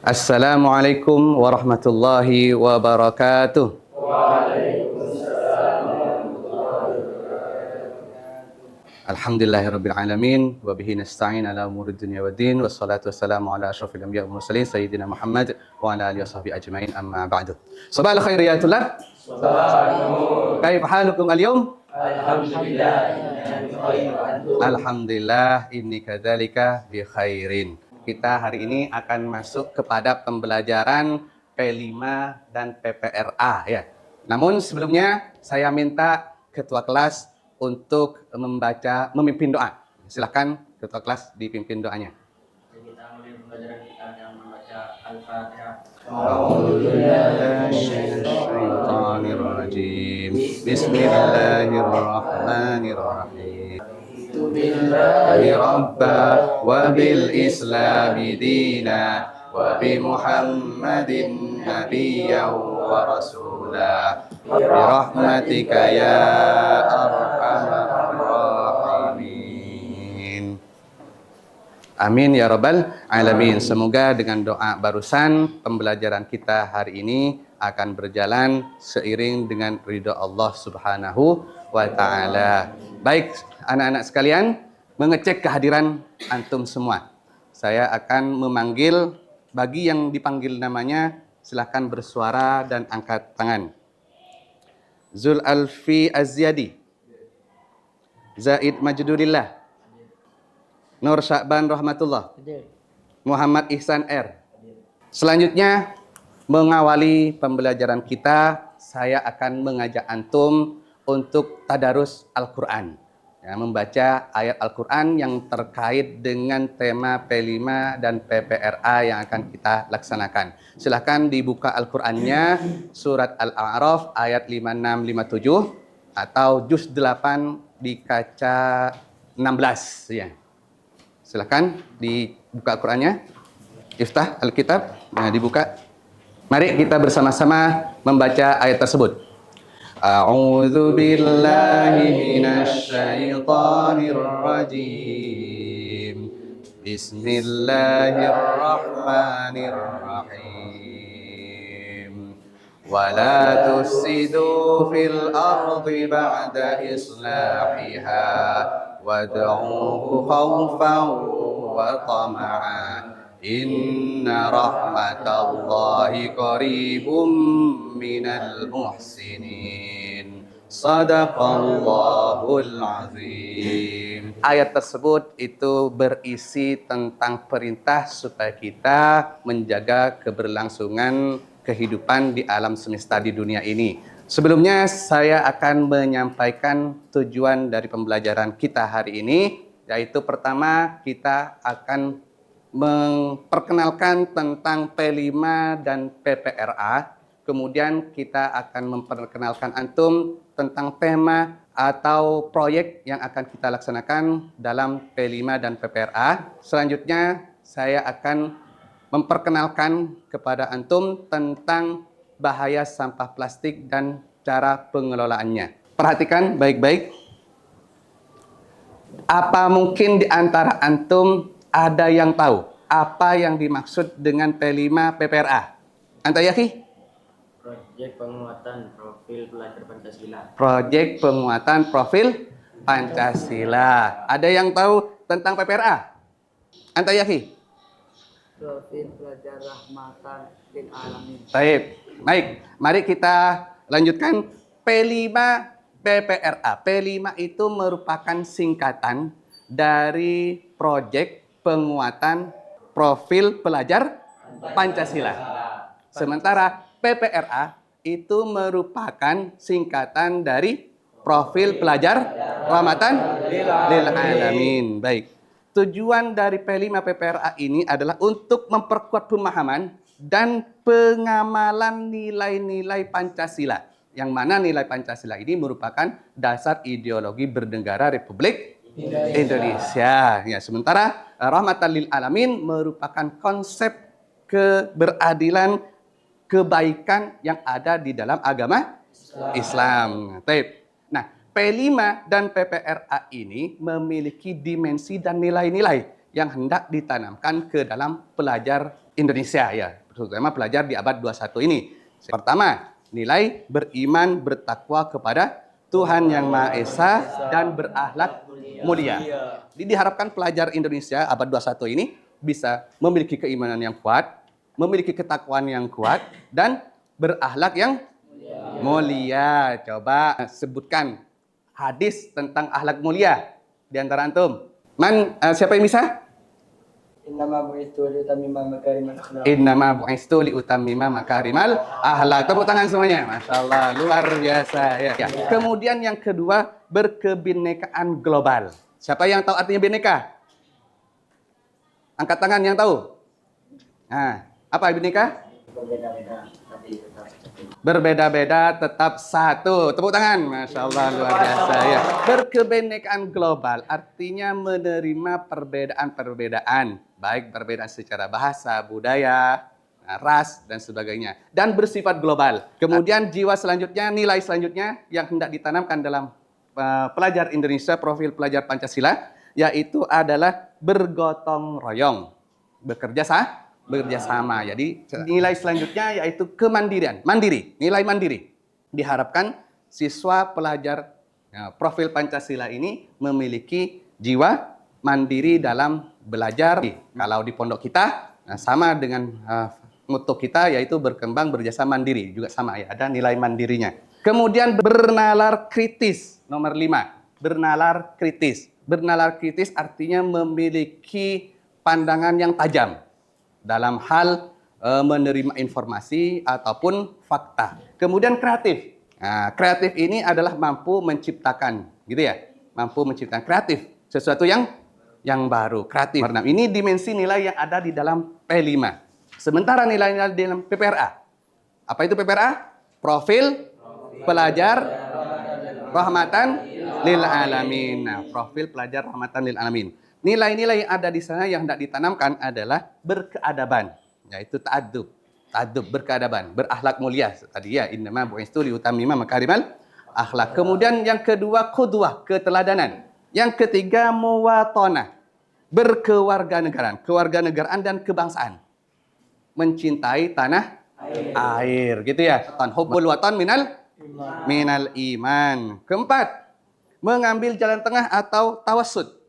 Assalamualaikum warahmatullahi wabarakatuh. Alhamdulillahirabbil alamin wa bihi nasta'in ala umuri dunya waddin wassalatu wassalamu ala asyrofil anbiya'i wal mursalin sayyidina Muhammad wa ala alihi washabihi ajmain amma ba'du. Sabahal khair ya tulab. Kaifa halukum al-yawm? Alhamdulillah inni kadzalika bi khairin. Kita hari ini akan masuk kepada pembelajaran P5 dan PPRA ya. Namun sebelumnya saya minta ketua kelas untuk memimpin doa. Silakan ketua kelas dipimpin doanya. Kita mulai pembelajaran kita dengan membaca Al-Fatihah. Bismillahirrahmanirrahim. Billahi rabba wa bil islami dina wa bi Muhammadin nabiyyan wa rasula bi rahmatika ya arhamar rahimin. Amin ya rabbal alamin. Semoga dengan doa barusan pembelajaran kita hari ini akan berjalan seiring dengan ridha Allah Subhanahu wa taala. Baik, anak-anak sekalian, mengecek kehadiran antum semua. Saya akan memanggil, bagi yang dipanggil namanya, silakan bersuara dan angkat tangan. Zul Alfi Azyadi, Zaid Majdudillah, Nur Sya'ban Rahmatullah, Muhammad Ihsan R. Selanjutnya, mengawali pembelajaran kita, saya akan mengajak antum untuk tadarus Al-Quran. Ya, membaca ayat Al-Quran yang terkait dengan tema P5 dan PPRA yang akan kita laksanakan. Silahkan dibuka Al-Qurannya, surat Al-A'raf ayat 56-57 atau juz 8 di kaca 16. Ya. Silahkan dibuka Al-Qurannya. Iftah Al-Kitab, nah, dibuka. Mari kita bersama-sama membaca ayat tersebut. A'udzu billahi minasy syaithanir rajim. Bismillahirrahmanirrahim. Wa la tufsidu fil ardi ba'da islahiha wad'uhu khawfan wa tama'an. Inna rahmatallahi qaribum minal muhsinin. Sadaqallahul azim. Ayat tersebut itu berisi tentang perintah supaya kita menjaga keberlangsungan kehidupan di alam semesta di dunia ini. Sebelumnya saya akan menyampaikan tujuan dari pembelajaran kita hari ini, yaitu pertama kita akan memperkenalkan tentang P5 dan PPRA. Kemudian kita akan memperkenalkan antum tentang tema atau proyek yang akan kita laksanakan dalam P5 dan PPRA. Selanjutnya saya akan memperkenalkan kepada antum tentang bahaya sampah plastik dan cara pengelolaannya. Perhatikan baik-baik. Apa mungkin di antara antum ada yang tahu apa yang dimaksud dengan P5 PPRA? Anta Yaki? Proyek penguatan profil pelajar Pancasila. Proyek penguatan profil Pancasila. Ada yang tahu tentang PPRA? Anta Yaki? Profil pelajar rahmatan lil alamin. Baik. Mari kita lanjutkan P5 PPRA. P5 itu merupakan singkatan dari proyek penguatan profil pelajar Pancasila. Sementara PPRA itu merupakan singkatan dari profil pelajar rahmatan lil alamin. Baik. Tujuan dari P5 PPRA ini adalah untuk memperkuat pemahaman dan pengamalan nilai-nilai Pancasila. Yang mana nilai Pancasila ini merupakan dasar ideologi bernegara Republik Indonesia. Ya, sementara rahmatan lil alamin merupakan konsep keberadilan, kebaikan yang ada di dalam agama Islam. Nah, P5 dan PPRA ini memiliki dimensi dan nilai-nilai yang hendak ditanamkan ke dalam pelajar Indonesia ya, terutama pelajar di abad 21 ini. Pertama, nilai beriman bertakwa kepada Tuhan Yang Maha Esa dan berakhlak mulia. Jadi diharapkan pelajar Indonesia abad 21 ini bisa memiliki keimanan yang kuat, memiliki ketakwaan yang kuat, dan berakhlak yang mulia. Coba sebutkan hadis tentang akhlak mulia di antara antum. Siapa yang bisa? Innama bu'istu liutammima makarimal akhlaq. Innama bu'istu liutammima makarimal akhlaq. Tepuk tangan semuanya. Masya Allah, luar biasa. Ya. Kemudian yang kedua, berkebinekaan global. Siapa yang tahu artinya bineka? Angkat tangan yang tahu. Nah, apa bineka? Berbeda-beda tapi tetap satu. Berbeda-beda tetap satu. Tepuk tangan. Masya Allah, luar biasa. Ya. Berkebinekaan global artinya menerima perbedaan-perbedaan. Baik perbedaan secara bahasa, budaya, ras, dan sebagainya. Dan bersifat global. Kemudian jiwa selanjutnya, nilai selanjutnya yang hendak ditanamkan dalam pelajar Indonesia, profil pelajar Pancasila, yaitu adalah bergotong royong. Bekerja sama. Jadi nilai selanjutnya yaitu kemandirian. Nilai mandiri. Diharapkan siswa pelajar profil Pancasila ini memiliki jiwa mandiri dalam belajar. Kalau di pondok kita sama dengan motto kita yaitu berkembang berjasa mandiri, juga sama ya, ada nilai mandirinya. Kemudian bernalar kritis, nomor 5. Bernalar kritis. Bernalar kritis artinya memiliki pandangan yang tajam dalam hal menerima informasi ataupun fakta. Kemudian kreatif. Nah, kreatif ini adalah mampu menciptakan, gitu ya. Mampu menciptakan kreatif, sesuatu yang baru, kreatif. Nah, ini dimensi nilai yang ada di dalam P5. Sementara nilai-nilai di dalam PPRA. Apa itu PPRA? Profil pelajar rahmatan lil alamin. Nah, profil pelajar rahmatan lil alamin. Nilai-nilai yang ada di sana yang hendak ditanamkan adalah berkeadaban, yaitu ta'addub, berkeadaban, berakhlak mulia. Tadi ya, innama bu'istu liutammima makarimal akhlak. Kemudian yang kedua, qudwah, keteladanan. Yang ketiga, muwatonah, berkewarganegaraan, kewarganegaraan dan kebangsaan. Mencintai tanah air, gitu ya. Hubbul watan minal iman. Keempat, mengambil jalan tengah atau tawassud.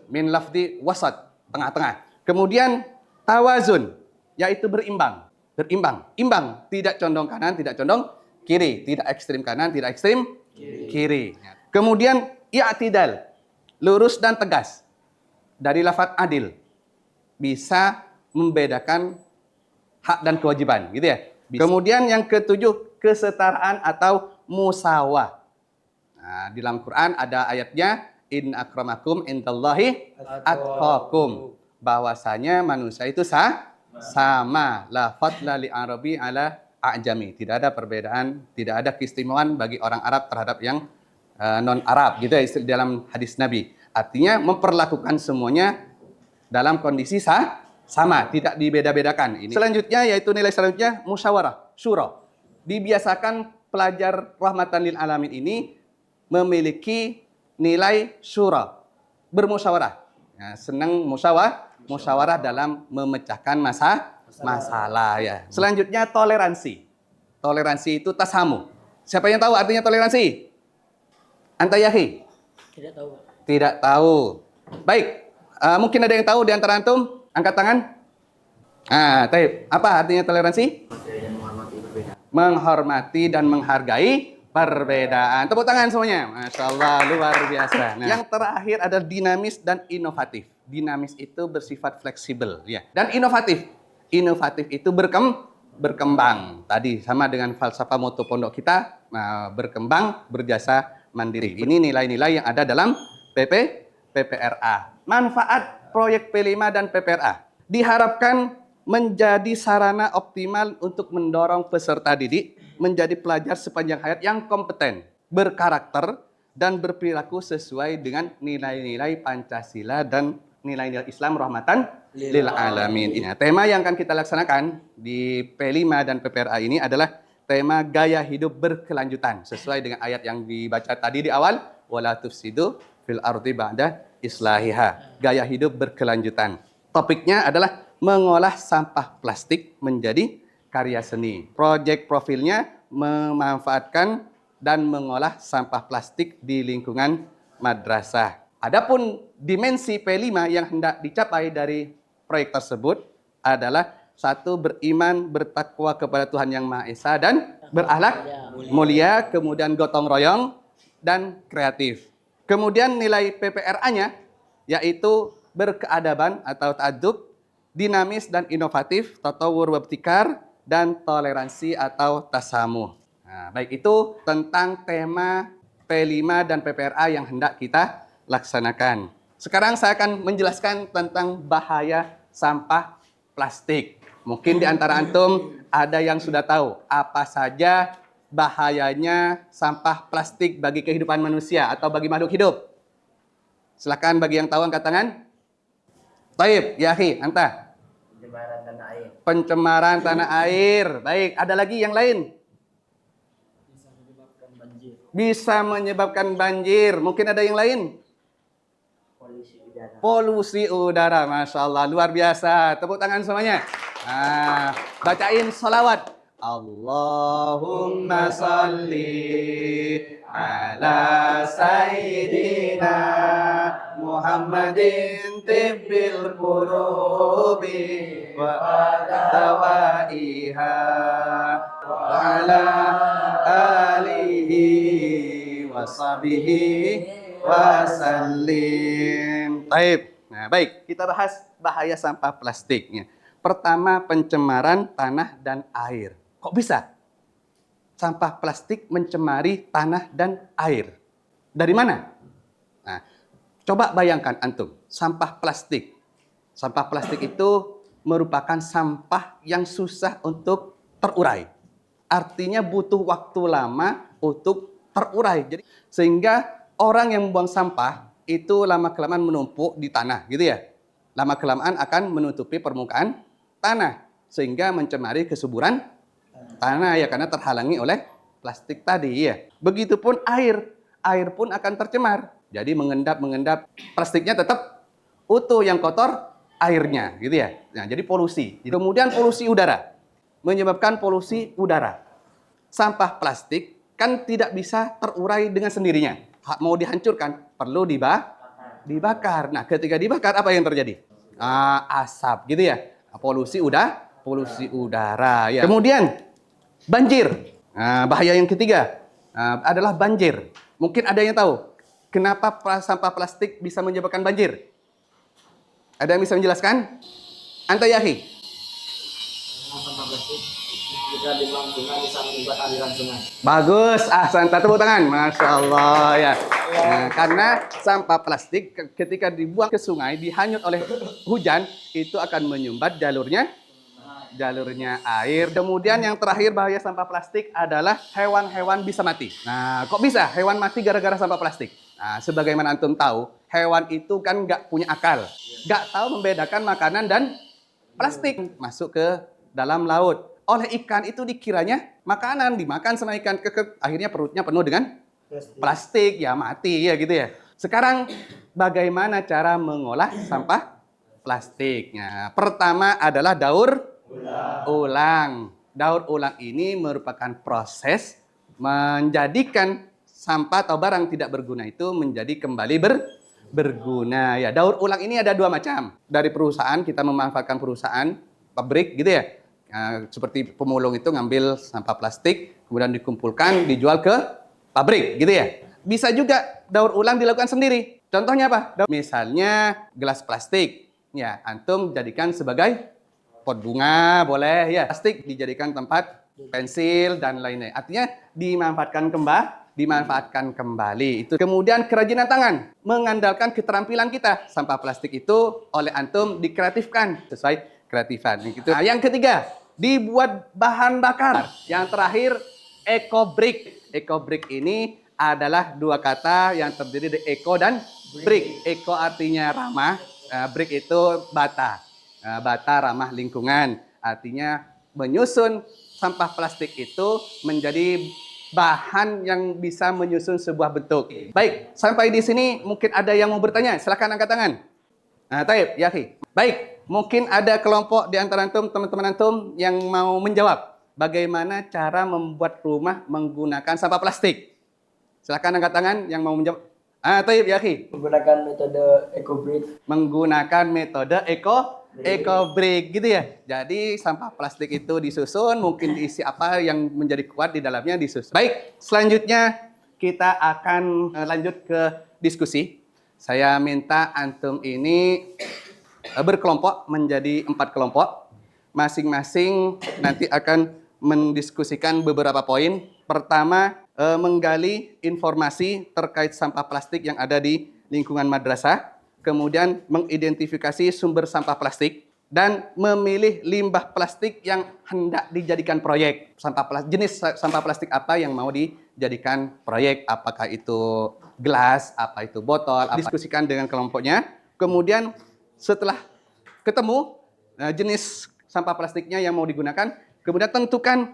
Min lafdi wasat, tengah-tengah. Kemudian tawazun, yaitu berimbang. Imbang, tidak condong kanan, tidak condong kiri, tidak ekstrim kanan, tidak ekstrim kiri. Kemudian i'tidal, lurus dan tegas. Dari lafaz adil, bisa membedakan hak dan kewajiban, gitu ya. Kemudian yang ketujuh, kesetaraan atau musawah. Nah, di dalam Quran ada ayatnya, in akramakum indallahi atqakum. Bahwasanya manusia itu sama. La fadla li arabi ala a'jami. Tidak ada perbedaan, tidak ada keistimewaan bagi orang Arab terhadap yang non-Arab, gitu ya, dalam hadis Nabi. Artinya memperlakukan semuanya dalam kondisi sama, tidak dibeda-bedakan. Ini selanjutnya yaitu nilai selanjutnya musyawarah, syura. Dibiasakan pelajar rahmatan lil alamin ini memiliki nilai syura, bermusyawarah. Ya, senang musyawarah dalam memecahkan masalah ya. Selanjutnya toleransi. Toleransi itu tasamu. Siapa yang tahu artinya toleransi? Anta yahi? Tidak tahu. Baik, mungkin ada yang tahu di antara antum? Angkat tangan. Taib. Apa artinya toleransi? Menghormati dan menghargai perbedaan. Tepuk tangan semuanya. Masya Allah, luar biasa. Nah, yang terakhir adalah dinamis dan inovatif. Dinamis itu bersifat fleksibel, ya. Dan inovatif. Inovatif itu berkembang. Tadi sama dengan falsafah moto pondok kita, berkembang, berjasa, mandiri. Ini nilai-nilai yang ada dalam PPRA. Manfaat proyek P5 dan PPRA diharapkan menjadi sarana optimal untuk mendorong peserta didik menjadi pelajar sepanjang hayat yang kompeten, berkarakter, dan berperilaku sesuai dengan nilai-nilai Pancasila dan nilai-nilai Islam rahmatan lil alamin. Ini tema yang akan kita laksanakan di P5 dan PPRA ini adalah tema gaya hidup berkelanjutan sesuai dengan ayat yang dibaca tadi di awal, wala tufsidu fil ardi ba'da islahiha. Gaya hidup berkelanjutan. Topiknya adalah mengolah sampah plastik menjadi karya seni. Proyek profilnya memanfaatkan dan mengolah sampah plastik di lingkungan madrasah. Adapun dimensi P5 yang hendak dicapai dari proyek tersebut adalah satu, beriman, bertakwa kepada Tuhan Yang Maha Esa dan berakhlak mulia, kemudian gotong royong dan kreatif. Kemudian nilai PPRA-nya yaitu berkeadaban atau ta'adub, dinamis dan inovatif, tatawur wabtikar, dan toleransi atau tasamuh. Nah, baik itu tentang tema P5 dan PPRA yang hendak kita laksanakan. Sekarang saya akan menjelaskan tentang bahaya sampah plastik. Mungkin di antara antum ada yang sudah tahu apa saja bahayanya sampah plastik bagi kehidupan manusia atau bagi makhluk hidup. Silakan bagi yang tahu angkat tangan. Taib, Yahi, anta. Pencemaran tanah air. Pencemaran tanah air. Baik, ada lagi yang lain? Bisa menyebabkan banjir. Bisa menyebabkan banjir. Mungkin ada yang lain? Polusi udara. Polusi udara, Masya Allah, luar biasa. Tepuk tangan semuanya. Nah, bacain sholawat. Allahumma salli ala sayyidina Muhammadin tibbil qulubi wa dawaiha wa ala alihi wa sahbihi wa sallim. Nah, baik, kita bahas bahaya sampah plastiknya. Pertama, pencemaran tanah dan air. Kok bisa? Sampah plastik mencemari tanah dan air. Dari mana? Nah, coba bayangkan antum, sampah plastik. Sampah plastik itu merupakan sampah yang susah untuk terurai. Artinya butuh waktu lama untuk terurai. Jadi sehingga orang yang membuang sampah itu lama-kelamaan menumpuk di tanah, gitu ya. Lama-kelamaan akan menutupi permukaan tanah sehingga mencemari kesuburan tanah ya, karena terhalangi oleh plastik tadi ya. Begitupun air pun akan tercemar. Jadi mengendap plastiknya tetap utuh, yang kotor airnya, gitu ya. Nah, jadi polusi. Kemudian polusi udara, menyebabkan polusi udara. Sampah plastik kan tidak bisa terurai dengan sendirinya. Mau dihancurkan perlu dibakar. Nah, ketika dibakar apa yang terjadi? Asap, gitu ya. Polusi udara ya. Kemudian banjir. Bahaya yang ketiga adalah banjir. Mungkin ada yang tahu kenapa sampah plastik bisa menyebabkan banjir? Ada yang bisa menjelaskan? Anta Yahi. Sampah plastik jika dibuang sungai bisa membuat aliran sungai. Bagus, ahsan, tepuk tangan. Masya Allah ya. Nah, karena sampah plastik ketika dibuang ke sungai, dihanyut oleh hujan, itu akan menyumbat jalurnya air. Kemudian yang terakhir bahaya sampah plastik adalah hewan-hewan bisa mati. Nah, kok bisa hewan mati gara-gara sampah plastik? Nah, sebagaimana antum tahu, hewan itu kan nggak punya akal. Nggak tahu membedakan makanan dan plastik. Masuk ke dalam laut. Oleh ikan itu dikiranya makanan, dimakan sama ikan. Akhirnya perutnya penuh dengan plastik, ya mati ya gitu ya. Sekarang bagaimana cara mengolah sampah plastiknya? Pertama adalah daur ulang. Daur ulang ini merupakan proses menjadikan sampah atau barang tidak berguna itu menjadi kembali berguna. Ya, daur ulang ini ada dua macam. Dari perusahaan, kita memanfaatkan perusahaan, pabrik gitu ya. Seperti pemulung itu ngambil sampah plastik, kemudian dikumpulkan, dijual ke pabrik gitu ya. Bisa juga daur ulang dilakukan sendiri. Contohnya apa? Misalnya gelas plastik. Ya, antum jadikan sebagai pot bunga, boleh ya. Plastik dijadikan tempat pensil dan lainnya. Artinya dimanfaatkan kembali. Itu kemudian kerajinan tangan, mengandalkan keterampilan kita. Sampah plastik itu oleh antum dikreatifkan sesuai kreatifan. Gitu. Nah, yang ketiga, dibuat bahan bakar. Yang terakhir, eco-brick. Eco-brick ini adalah dua kata yang terdiri dari eco dan brick. Eco artinya ramah, brick itu bata. Bata ramah lingkungan. Artinya menyusun sampah plastik itu menjadi bahan yang bisa menyusun sebuah bentuk. Baik, sampai di sini mungkin ada yang mau bertanya. Silakan angkat tangan. Nah, Taib, ya akhi. Baik, mungkin ada kelompok di antara antum, teman-teman antum yang mau menjawab bagaimana cara membuat rumah menggunakan sampah plastik. Silakan angkat tangan yang mau menjawab. Taib, ya akhi. Menggunakan metode eco-brick. Menggunakan metode eco-brick gitu ya. Jadi sampah plastik itu disusun, mungkin diisi apa yang menjadi kuat di dalamnya disusun. Baik, selanjutnya kita akan lanjut ke diskusi. Saya minta antum ini berkelompok menjadi 4 kelompok. Masing-masing nanti akan mendiskusikan beberapa poin. Pertama, menggali informasi terkait sampah plastik yang ada di lingkungan madrasah. Kemudian mengidentifikasi sumber sampah plastik dan memilih limbah plastik yang hendak dijadikan proyek. Jenis sampah plastik apa yang mau dijadikan proyek, apakah itu gelas, apa itu botol, diskusikan dengan kelompoknya. Kemudian setelah ketemu jenis sampah plastiknya yang mau digunakan, kemudian tentukan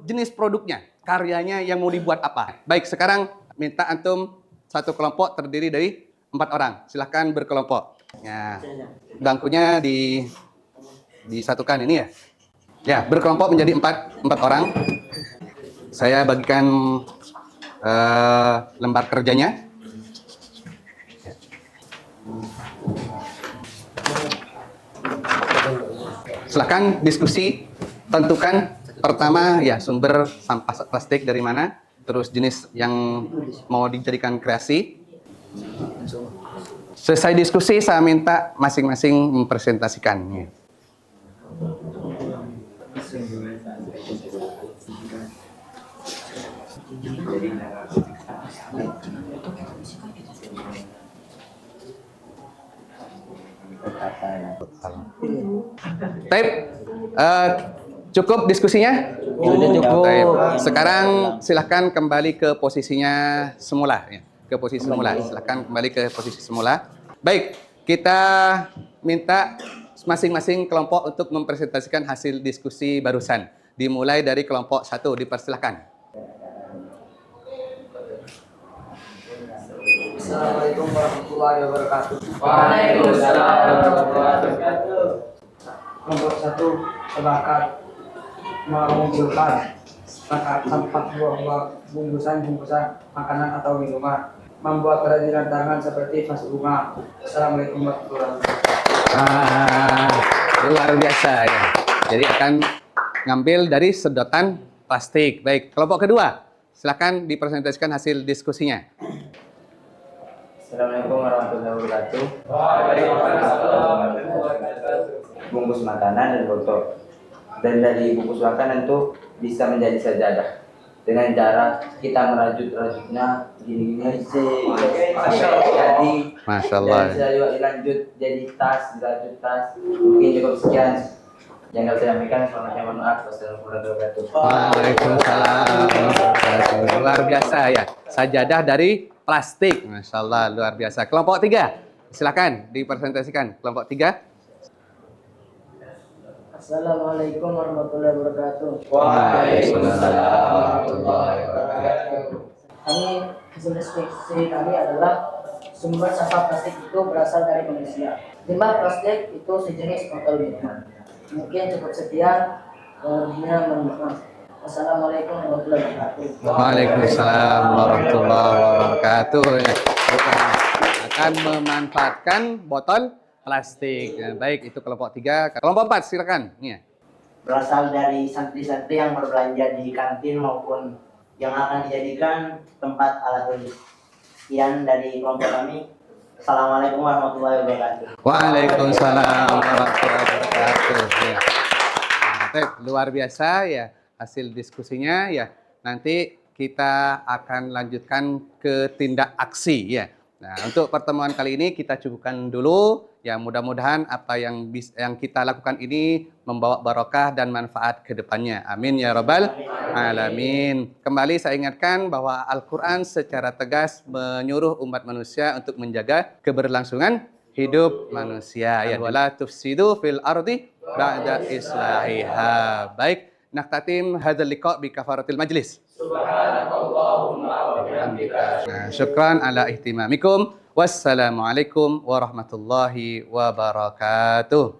jenis produknya, karyanya yang mau dibuat apa. Baik, sekarang minta antum satu kelompok terdiri dari 4 orang. Silahkan berkelompok. Ya, bangkunya disatukan ini ya. Ya, berkelompok menjadi 4 orang. Saya bagikan lembar kerjanya. Silahkan diskusi, tentukan pertama ya sumber sampah plastik dari mana, terus jenis yang mau dijadikan kreasi. Selesai diskusi, saya minta masing-masing mempresentasikannya. Taib, cukup diskusinya? Sudah cukup. Taib. Sekarang silahkan kembali ke posisinya semula. Ya. Ke posisi semula. Silahkan kembali ke posisi semula. Baik, kita minta masing-masing kelompok untuk mempresentasikan hasil diskusi barusan. Dimulai dari kelompok 1, dipersilahkan. Assalamualaikum warahmatullahi wabarakatuh. Waalaikumsalam warahmatullahi wabarakatuh. Kelompok 1 sepakat mengumpulkan sampah buah-buah bungkusan makanan atau minuman, membuat kerajinan tangan seperti vas bunga. Assalamualaikum warahmatullahi wabarakatuh. Luar biasa ya. Jadi akan ngambil dari sedotan plastik. Baik, kelompok kedua, silakan dipresentasikan hasil diskusinya. Assalamualaikum warahmatullahi wabarakatuh. Bungkus makanan dan botol. Dan dari bungkus makanan itu bisa menjadi sajadah dengan cara kita merajutnya gini-gini. Jadi Masya Allah. dan bisa juga dilanjut jadi tas, dirajut tas. Mungkin cukup sekian yang dapat saya sampaikan. Selamat maaf. Wassalamualaikum warahmatullahi wabarakatuh. Waalaikumsalam. Luar biasa ya. Sajadah dari plastik. Masya Allah, luar biasa. Kelompok 3, silakan dipresentasikan. Kelompok 3. Assalamualaikum warahmatullahi wabarakatuh. Waalaikumsalam warahmatullahi wabarakatuh. Kami hasil diskusi kami adalah sumber sampah plastik itu berasal dari manusia. Limbah plastik itu sejenis botol minuman. Mungkin cukup sekian. Wassalamualaikum warahmatullahi wabarakatuh. Waalaikumsalam warahmatullahi wabarakatuh. Kita akan memanfaatkan botol plastik. Nah, baik, itu kelompok 3. Kelompok 4, silakan. Iya. Berasal dari santri-santri yang berbelanja di kantin maupun yang akan dijadikan tempat alat tulis. Sekian dari kelompok kami. Assalamualaikum warahmatullahi wabarakatuh. Waalaikumsalam warahmatullahi wabarakatuh. Ya. Nah, luar biasa ya hasil diskusinya ya. Nanti kita akan lanjutkan ke tindak aksi ya. Nah, untuk pertemuan kali ini kita cukupkan dulu. Ya, mudah-mudahan apa yang kita lakukan ini membawa barokah dan manfaat ke depannya. Amin ya rabbal alamin. Kembali saya ingatkan bahwa Al-Quran secara tegas menyuruh umat manusia untuk menjaga keberlangsungan hidup manusia. Ya, wala tufsidu fil ardi ba'da islahiha. Baik, naktatim hadzal liqa bi kafaratil majlis. Nah, syukran ala ihtimamikum. Wassalamualaikum warahmatullahi wabarakatuh.